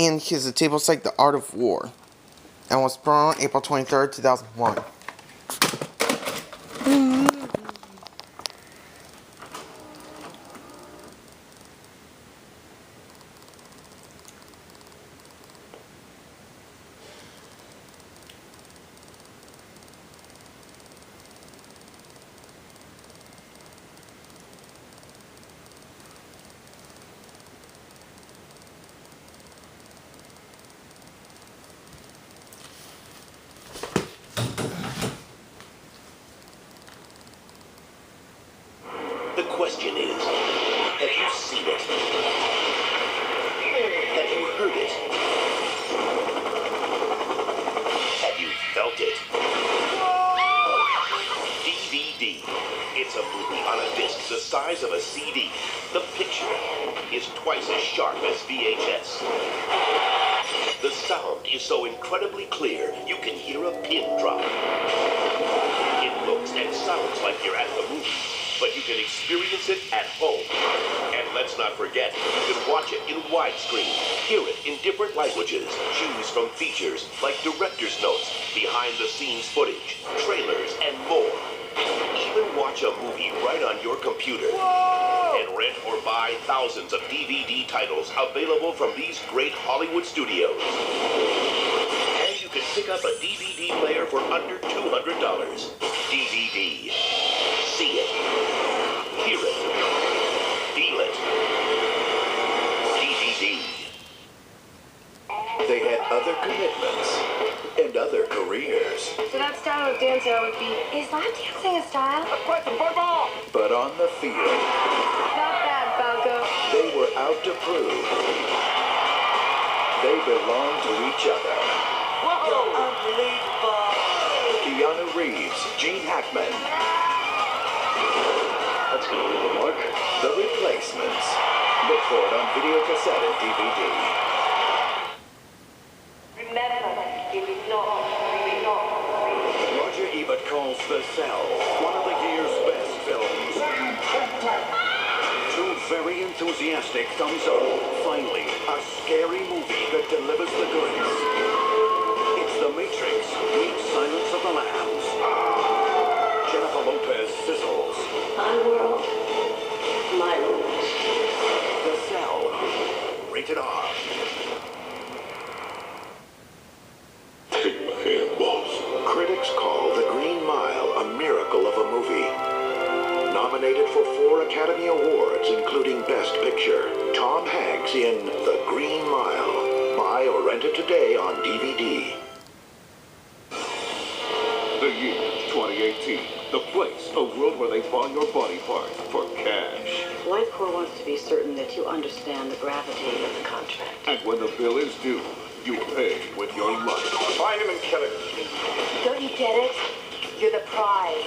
and his table site The Art of War, and was born on April 23rd, 2001. The question is, have you seen it? Have you heard it? Have you felt it? DVD. It's a movie on a disc the size of a CD. The picture is twice as sharp as VHS. The sound is so incredibly clear, you can hear a pin drop. It looks and sounds like you're at the movie, but you can experience it at home. And let's not forget, you can watch it in widescreen, hear it in different languages, choose from features like director's notes, behind-the-scenes footage, trailers, and more. Even watch a movie right on your computer. Whoa! And rent or buy thousands of DVD titles available from these great Hollywood studios. And you can pick up a DVD player for under $200. DVD. See it. Hear it. Feel it. DVD. They had other commitments and other careers. So that style of dancer would be, is lap dancing a style? But on the field, Not bad, Falco. they were out to prove they belonged to each other. Whoa! Unbelievable. Keanu Reeves, Gene Hackman, That's gonna leave a mark. The Replacements. Look for it on video cassette and DVD. Remember, you will not. Roger Ebert calls The Cell one of the year's best films. Two very enthusiastic thumbs up. Finally, a scary movie that delivers the goods. It's The Matrix meets Silence of the Lambs. Jennifer Lopez sizzles. My world, my rules. The Cell. Rated R. Take my hand, boss. Critics call The Green Mile a miracle of a movie. Nominated for 4 Academy Awards, including Best Picture. Tom Hanks in The Green Mile. Buy or rent it today on DVD. The year 2018. The place, a world where they buy your body parts for cash. Lifecore wants to be certain that you understand the gravity of the contract. And when the bill is due, you pay with your life. Find him and kill him. Don't you get it? You're the prize.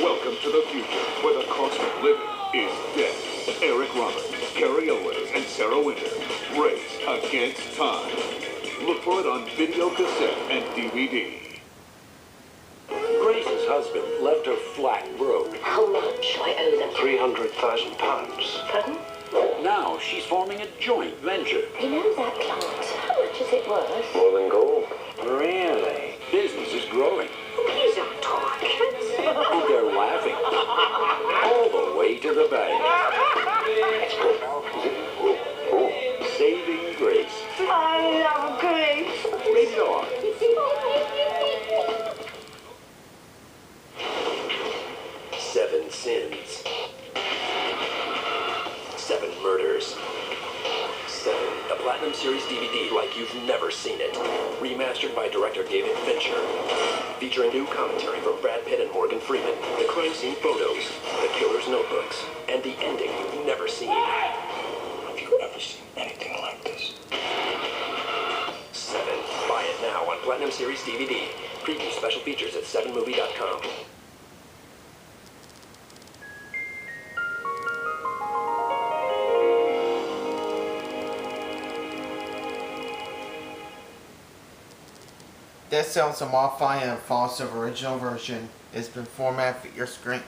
Welcome to the future, where the cost of living is death. Eric Roberts, Carrie Owens, and Sarah Winter. Race Against Time. Look for it on video cassette and DVD. Grace's husband left her flat broke. How much I owe them? £300,000. Pardon? Now she's forming a joint venture. You know that plant. How much is it worth? More than gold. Really? Business is growing. These are targets. And they're laughing. All the way to the bank. Saving Grace. I love Grace. Rated R. Seven sins. 7 murders. 7. A Platinum Series DVD like you've never seen it. Remastered by director David Fincher. Featuring new commentary from Brad Pitt and Morgan Freeman. The crime scene photos. The killer's notebooks. And the ending you've never seen. Have you ever seen anything like this? 7. Buy it now on Platinum Series DVD. Preview special features at 7movie.com. Dead Cell is a modified and false of original version. It's been formatted for your screen.